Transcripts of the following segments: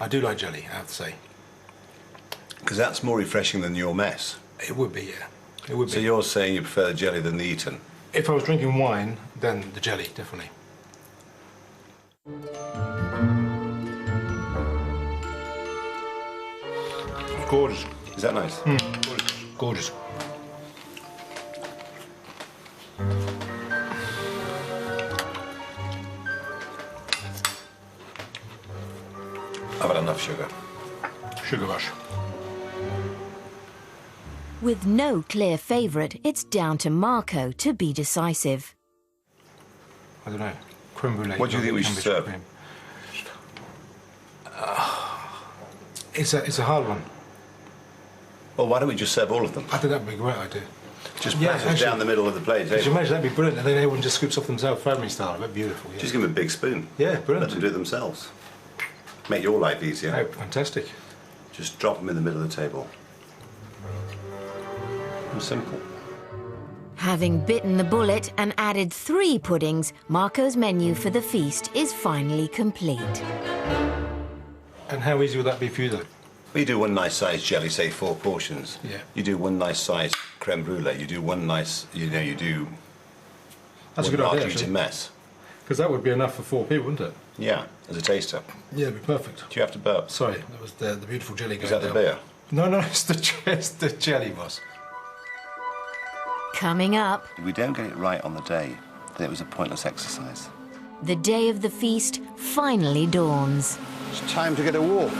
I do like jelly, I have to say. Because that's more refreshing than your mess. It would be, yeah. It would be. So you're saying you prefer the jelly than the Eton? If I was drinking wine, then the jelly, definitely. Gorgeous. Is that nice? Gorgeous. Gorgeous. I've had enough sugar. Sugar rush. With no clear favourite, it's down to Marco to be decisive. I don't know. Creme brulee. What do you think we should serve? It's a hard one. Well, why don't we just serve all of them? I think that would be a great idea. Just pass it down the middle of the plate. Could you imagine? That'd be brilliant. And then everyone just scoops off themselves, family style. That'd be beautiful. Yeah. Just give them a big spoon. Yeah, brilliant. Let them do it themselves. Make your life easier. Oh, fantastic. Just drop them in the middle of the table. Simple. Having bitten the bullet and added 3 puddings, Marco's menu for the feast is finally complete. And how easy would that be for you, though? We do one nice size jelly, say 4 portions. Yeah. You do one nice size creme brulee. You do one nice, you do. That's a good idea, actually. actually. Mess. Because that would be enough for 4 people, wouldn't it? Yeah, as a taster. Yeah, it'd be perfect. Do you have to burp? Sorry, that was the beautiful jelly going Is that down. the beer? No, it's the jelly, boss. Coming up, If we don't get it right on the day, then it was a pointless exercise. the day of the feast finally dawns. It's time to get a walk.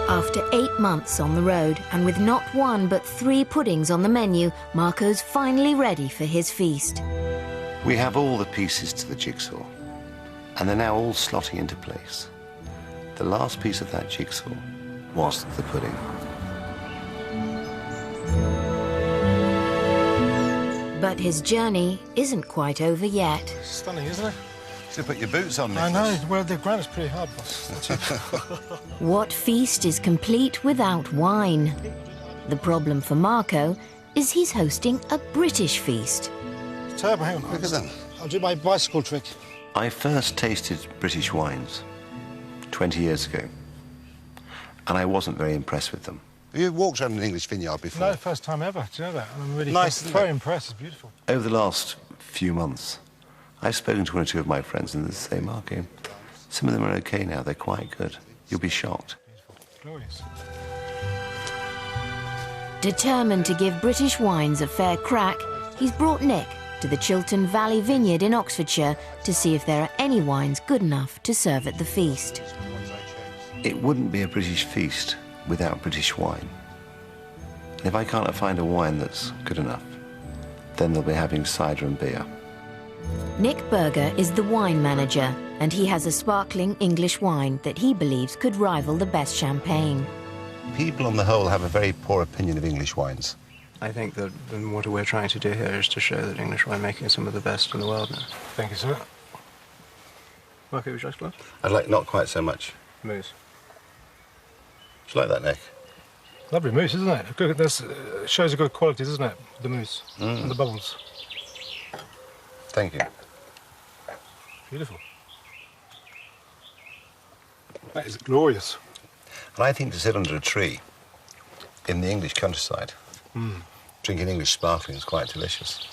After 8 months on the road, and with not 1 but 3 puddings on the menu, Marco's finally ready for his feast. We have all the pieces to the jigsaw, and they're now all slotting into place. The last piece of that jigsaw was the pudding. But his journey isn't quite over yet. Stunning, isn't it? So put your boots on, I Nicholas. know. Well, the granite's pretty hard, boss. What feast is complete without wine? The problem for Marco is he's hosting a British feast. Turbo, hang on. Look at them. I'll do my bicycle trick. I first tasted British wines 20 years ago, and I wasn't very impressed with them. Have you walked around an English vineyard before? No, first time ever. Do you know that? I'm really Nice, isn't very it? impressed. It's beautiful. Over the last few months, I've spoken to 1 or 2 of my friends, and they say, Marco, some of them are okay now. They're quite good. You'll be shocked. Glorious. Determined to give British wines a fair crack, he's brought Nick to the Chiltern Valley Vineyard in Oxfordshire to see if there are any wines good enough to serve at the feast. It wouldn't be a British feast without British wine. And if I can't find a wine that's good enough, then they'll be having cider and beer. Nick Berger is the wine manager, and he has a sparkling English wine that he believes could rival the best champagne. People on the whole have a very poor opinion of English wines. I think that what we're trying to do here is to show that English winemaking is some of the best in the world now. Thank you, sir. Marco, would you like a glass? I'd like not quite so much. Moose. Do you like that, Nick? Lovely mousse, isn't it? Good, shows a good quality, doesn't it? The mousse and the bubbles. Thank you. Beautiful. That is glorious. And I think to sit under a tree in the English countryside, drinking English sparkling is quite delicious.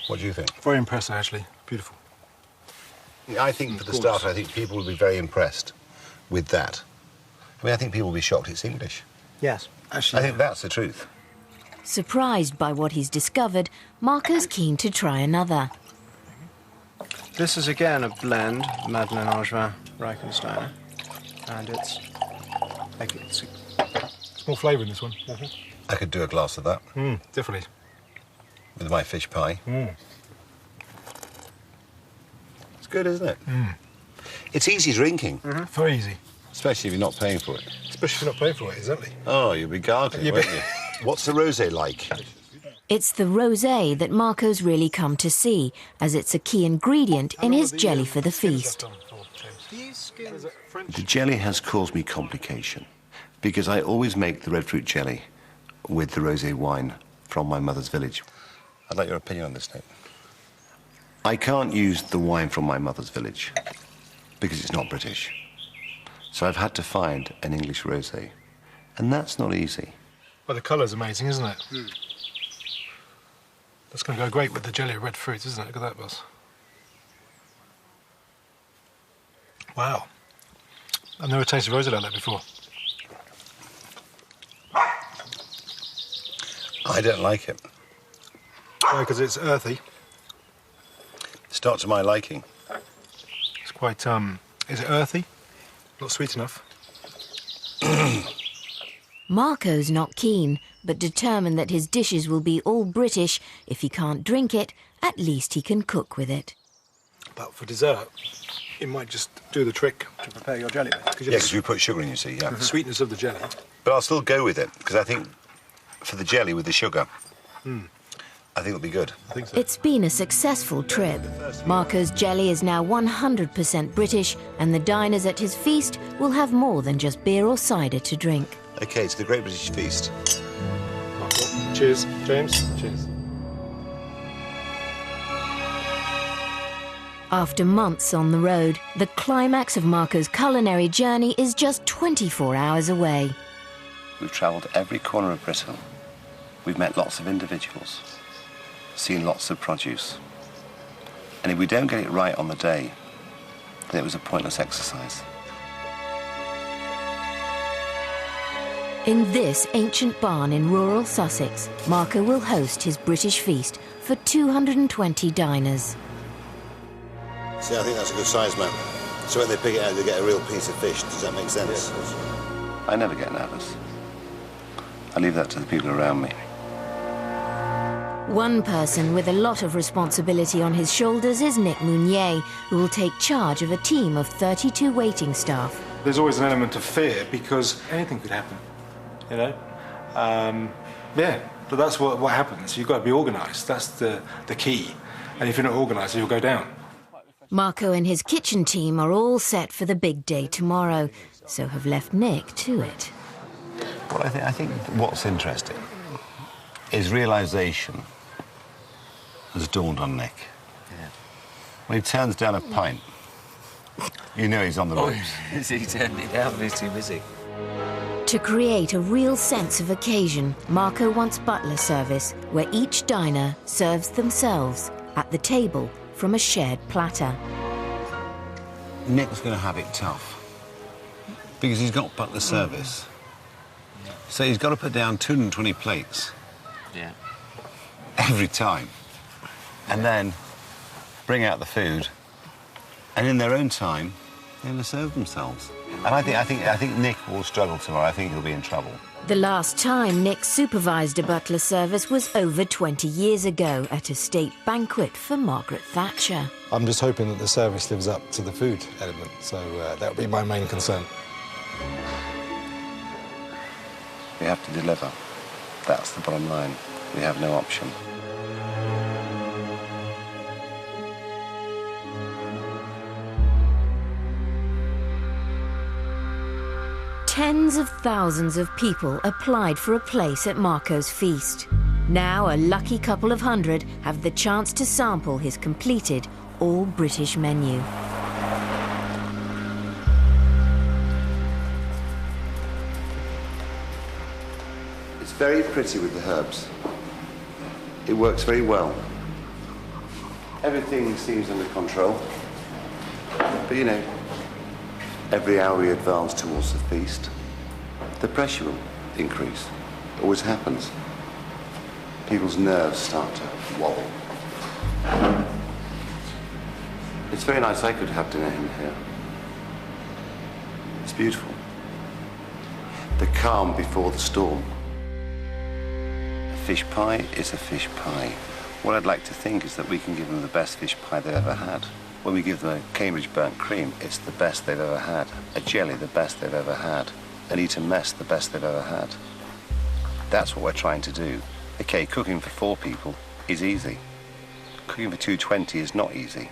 What do you think? Very impressive, actually. Beautiful. I think for the start, I think people will be very impressed with that. I mean, I think people will be shocked it's English. Yes. Actually, I think that's the truth. Surprised by what he's discovered, Marco's keen to try another. This is again a blend, Madeleine Angevin Reichensteiner, and it's More flavour in this one. I could do a glass of that Definitely. with my fish pie. It's good, isn't it? It's easy drinking. Very easy. Especially if you're not paying for it. Especially if you're not paying for it, exactly. Oh, you'll be gargling, won't you? What's the rosé like? It's the rosé that Marco's really come to see, as it's a key ingredient in his jelly for the feast. The jelly has caused me complication because I always make the red fruit jelly with the rosé wine from my mother's village. I'd like your opinion on this, Nick. I can't use the wine from my mother's village because it's not British. So I've had to find an English rosé, and that's not easy. Well, the colour's amazing, isn't it? That's going to go great with the jelly of red fruits, isn't it? Look at that, Buzz. Wow. I've never tasted rosé like that before. I don't like it. Why? Because it's earthy. It's not to my liking. It's quite, is it earthy? Not sweet enough. Marco's not keen, but determined that his dishes will be all British. If he can't drink it, at least he can cook with it. But for dessert, it might just do the trick to prepare your jelly. Yeah, because you put sugar in, you see, yeah. The sweetness of the jelly. But I'll still go with it, because I think for the jelly with the sugar, I think it'll be good. I think so. It's been a successful trip. Marco's jelly is now 100% British, and the diners at his feast will have more than just beer or cider to drink. OK, to the Great British Feast. Cheers, James. Cheers. After months on the road, the climax of Marco's culinary journey is just 24 hours away. We've travelled every corner of Britain. We've met lots of individuals, seen lots of produce. And if we don't get it right on the day, then it was a pointless exercise. In this ancient barn in rural Sussex, Marco will host his British feast for 220 diners. See, I think that's a good size, man. So when they pick it out, they get a real piece of fish. Does that make sense? I never get nervous. I leave that to the people around me. One person with a lot of responsibility on his shoulders is Nick Mounier, who will take charge of a team of 32 waiting staff. There's always an element of fear because anything could happen, you know? Yeah, but that's what happens. You've got to be organised. That's the key. And if you're not organised, you'll go down. Marco and his kitchen team are all set for the big day tomorrow, so have left Nick to it. Well, I think what's interesting is realisation has dawned on Nick. Yeah. When he turns down a pint, you know he's on the ropes. Is he turning it down? He's too busy. To create a real sense of occasion, Marco wants butler service, where each diner serves themselves at the table from a shared platter. Nick's going to have it tough because he's got butler service. So he's got to put down 220 plates Yeah. every time and then bring out the food, and in their own time, they're going to serve themselves. And I think Nick will struggle tomorrow. I think he'll be in trouble. The last time Nick supervised a butler service was over 20 years ago at a state banquet for Margaret Thatcher. I'm just hoping that the service lives up to the food element, so that would be my main concern. We have to deliver. That's the bottom line. We have no option. Tens of thousands of people applied for a place at Marco's feast. Now a lucky couple of hundred have the chance to sample his completed all-British menu. It's very pretty with the herbs. It works very well. Everything seems under control. But you know, every hour we advance towards the feast, the pressure will increase. It always happens. People's nerves start to wobble. It's very nice. I could have dinner in here. It's beautiful. The calm before the storm. A fish pie is a fish pie. What I'd like to think is that we can give them the best fish pie they've ever had. When we give them a Cambridge burnt cream, it's the best they've ever had. A jelly, the best they've ever had. An Eton mess, the best they've ever had. That's what we're trying to do. Okay, cooking for 4 people is easy. Cooking for 220 is not easy.